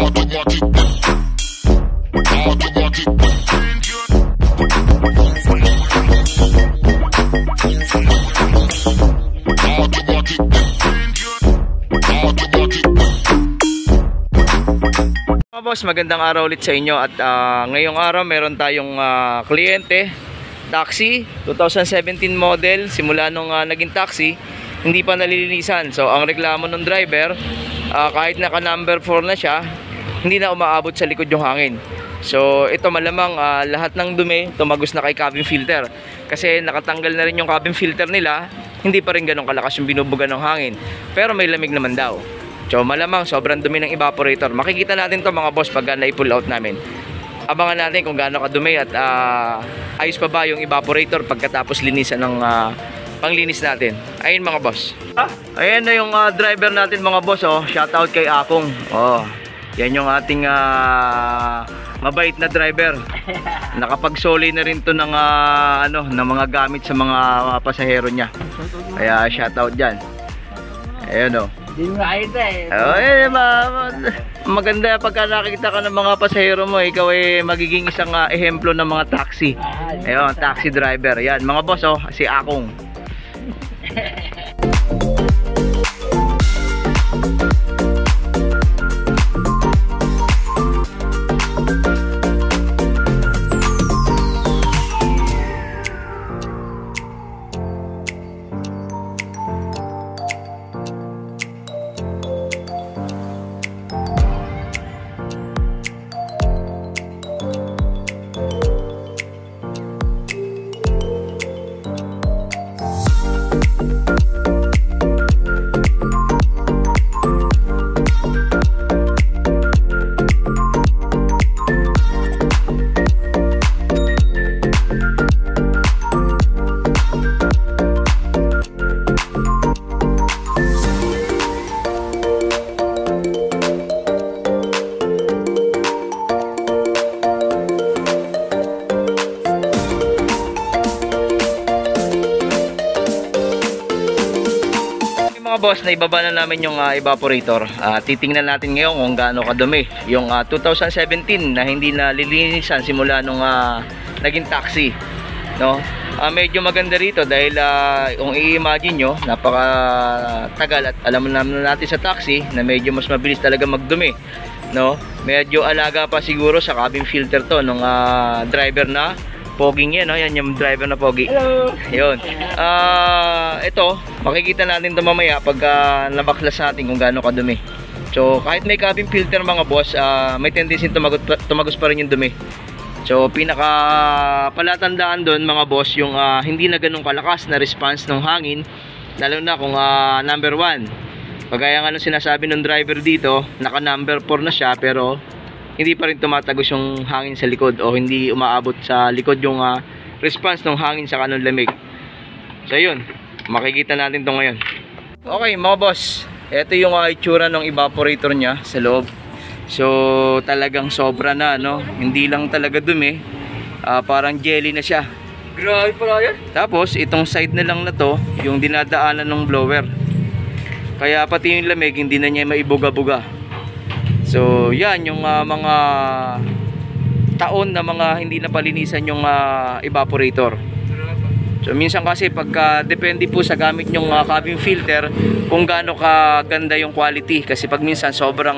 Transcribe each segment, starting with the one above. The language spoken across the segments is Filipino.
Boss, magandang araw ulit sa inyo at ngayong araw meron tayong kliyente, taxi, 2017 model, simula nung naging taxi, hindi pa nalilinisan. So ang reklamo ng driver, kahit naka number 4 na siya, hindi na umaabot sa likod yung hangin. So ito malamang lahat ng dumi tumagos na kay cabin filter. Kasi nakatanggal na rin yung cabin filter nila, hindi pa rin ganun kalakas yung binubuga ng hangin. Pero may lamig naman daw. So malamang sobrang dumi ng evaporator. Makikita natin to mga boss pag na-pull out namin. Abangan natin kung gaano kadumi at ayos pa ba yung evaporator pagkatapos linisan ng panglinis natin. Ayun mga boss. Ayan na yung driver natin mga boss. Shoutout kay Akong. Yan yung ating mabait na driver. Nakapagsoli na rin to ng ng mga gamit sa mga pasahero niya. Kaya shoutout dyan. Ayan Hindi mo nakita maganda pagka nakikita ka ng mga pasahero mo, ikaw ay magiging isang ehemplo ng mga taxi. Ayun, taxi driver. Yan, mga boss, si Akong. Boss, na ibaba na namin yung evaporator. Titingnan natin ngayon kung gaano kadumi yung 2017 na hindi na lilinisan simula nung naging taxi, no? Medyo maganda rito dahil kung i-imagine nyo, napakatagal at alam naman natin sa taxi na medyo mas mabilis talaga magdumi, no? Medyo alaga pa siguro sa cabin filter to nung driver na poging yan, no? Yan yung driver na pogi. Hello. Yun. Ito, makikita natin ito mamaya pag nabaklas natin kung gaano kadumi. So, kahit may cabin filter mga boss, may tendency tumagos pa rin yung dumi. So, pinaka palatandaan doon mga boss, yung hindi na ganun kalakas na response ng hangin, lalo na kung number 1. Pagaya nga nung sinasabi ng driver dito, naka number 4 na siya pero hindi pa rin tumatagos yung hangin sa likod o hindi umaabot sa likod yung response ng hangin sa kanong lamig. So yun, makikita natin to ngayon. Okay mga boss, ito yung itsura ng evaporator nya sa loob. So talagang sobra na, no? Hindi lang talaga dumi, parang jelly na siya. Grabe pala yan. Tapos itong side na lang na to, yung dinadaanan ng blower. Kaya pati yung lamig hindi na niya maibuga-buga. So yan yung mga taon na mga hindi napalinisan yung evaporator. So minsan kasi pagka depende po sa gamit yung cabin filter kung gaano kaganda yung quality, kasi pag minsan sobrang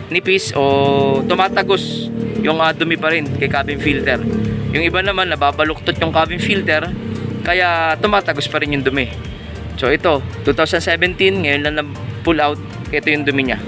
nipis o tumatagos yung dumi pa rin kay cabin filter. Yung iba naman nababaluktot yung cabin filter kaya tumatagos pa rin yung dumi. So ito 2017, ngayon lang na pull out, ito yung dumi nya.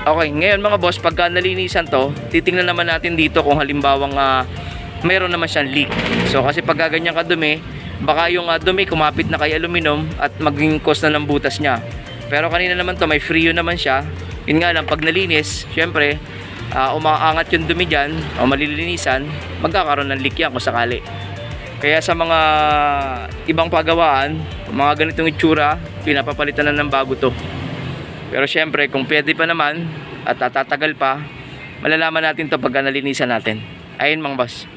Okay, ngayon mga boss, pagka nalinisan to, titingnan naman natin dito kung halimbawang mayroon naman siyang leak. So kasi pag ganyan kadumi, baka yung dumi kumapit na kay aluminum at maging cause na ng butas niya. Pero kanina naman to, may freo naman siya. Yun nga lang, pag nalinis, syempre umaangat yung dumi dyan o malilinisan, magkakaroon ng leak yan kung sakali. Kaya sa mga ibang pagawaan, mga ganitong itsura, pinapapalitan na ng bago to. Pero syempre kung pwede pa naman at tatagal pa, malalaman natin to pagka nalinisan natin. Ayun mga boss.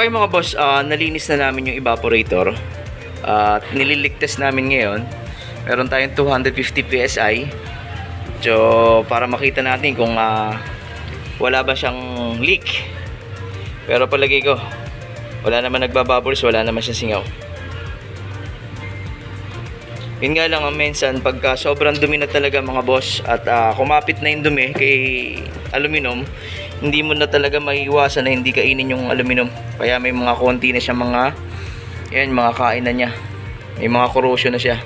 Okay mga boss, nalinis na namin yung evaporator at nililigtas namin ngayon. Meron tayong 250 PSI. So para makita natin kung wala ba siyang leak. Pero palagi ko wala naman nagbabubbles, wala naman siyang singaw. Yun nga lang ang minsan pagka sobrang dumi na talaga mga boss at kumapit na yung dumi kay aluminum, hindi mo na talaga maiiwasan na hindi kainin yung aluminum. Kaya may mga konti na siya mga kain na niya. May mga corrosion na siya.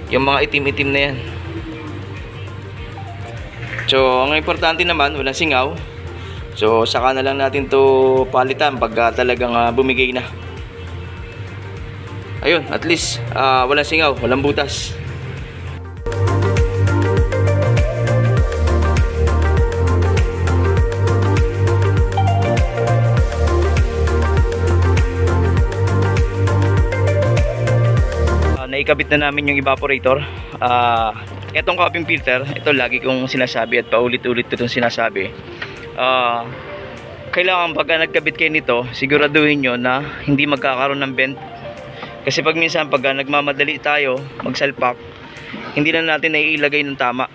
Yung mga itim-itim na yan. So ang importante naman walang singaw. So saka na lang natin to palitan pagka talagang bumigay na. Ayun, at least walang singaw, walang butas. Naikabit na namin yung evaporator. Etong cabin filter, ito lagi kong sinasabi at paulit-ulit ko itong sinasabi. Kailangan pagka nagkabit kayo nito, siguraduhin nyo na hindi magkakaroon ng vent. Kasi pag minsan pag nagmamadali tayo magsalpak, hindi na natin naiilagay ng tama.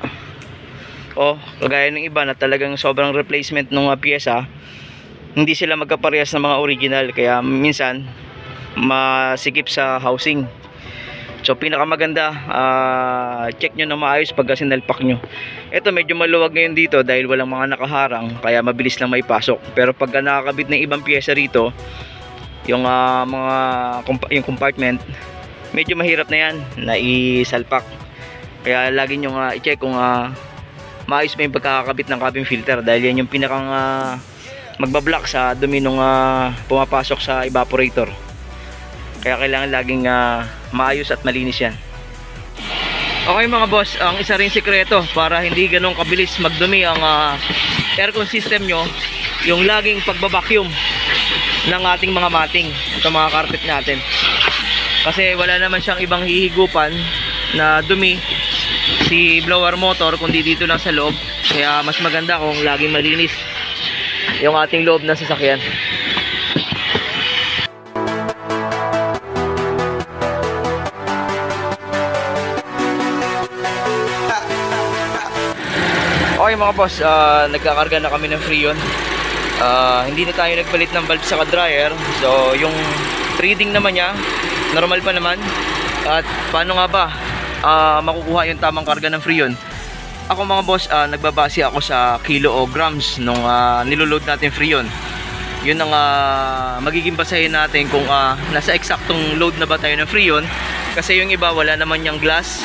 O kagaya ng iba na talagang sobrang replacement ng piyesa, hindi sila magkaparehas ng mga original, kaya minsan masikip sa housing. So pinakamaganda, check nyo na maayos pag sinalpak nyo. Ito medyo maluwag ngayon dito dahil walang mga nakaharang, kaya mabilis lang maipasok. Pero pag nakakabit ng ibang piyesa rito, yung yung compartment, medyo mahirap na yan na isalpak. Kaya lagi nyo i-check kung maayos ba yung pagkakabit ng cabin filter, dahil yan yung pinakang magbablock sa dumi nung pumapasok sa evaporator. Kaya kailangan laging maayos at malinis yan. Okay mga boss, ang isa ring sikreto para hindi ganong kabilis magdumi ang aircon system nyo, yung laging pagbabacuum ng ating mga mating, ito mga carpet natin. Kasi wala naman siyang ibang hihigupan na dumi si blower motor kundi dito lang sa loob. Kaya mas maganda kung laging malinis yung ating loob ng sasakyan. Okay mga boss, nagkakarga na kami ng Freon. Hindi na tayo nagpalit ng valve sa dryer. So yung reading naman niya normal pa naman. At paano nga ba makukuha yung tamang karga ng Freon? Ako mga boss, nagbabase ako sa kilo o grams nung niloload natin Freon. Yun ang magiging basahin natin kung nasa eksaktong load na ba tayo ng Freon. Kasi yung iba wala naman yung glass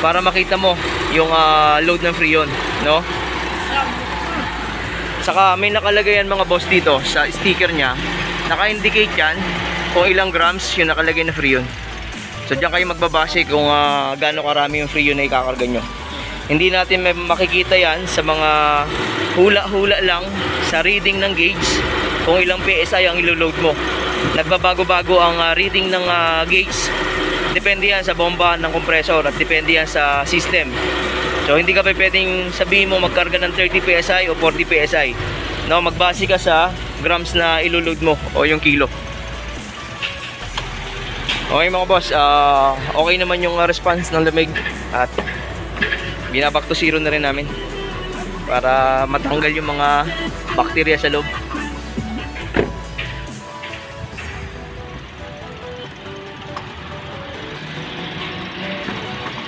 para makita mo yung load ng Freon, no? Saka may nakalagay yan mga boss dito sa sticker nya, naka-indicate yan kung ilang grams yung nakalagay na Freon. So diyan kayo magbabase kung gaano karami yung Freon na ikakarga nyo. Hindi natin makikita yan sa mga hula-hula lang sa reading ng gauge kung ilang PSI ang ilo-load mo. Nagbabago-bago ang reading ng gauge. Depende yan sa bomba ng compressor at depende yan sa system. So hindi ka pa pwedeng sabihin mo magkarga ng 30 PSI o 40 PSI. No, magbase ka sa grams na iloload mo o yung kilo. Okay mga boss, okay naman yung response ng lamig at binaback to zero na rin namin para matanggal yung mga bakterya sa loob.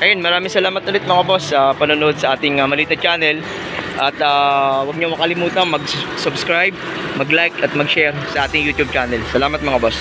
Ayun, maraming salamat ulit mga boss sa panonood sa ating maliit na channel. At huwag niyo makalimutan mag-subscribe, mag-like at mag-share sa ating YouTube channel. Salamat mga boss.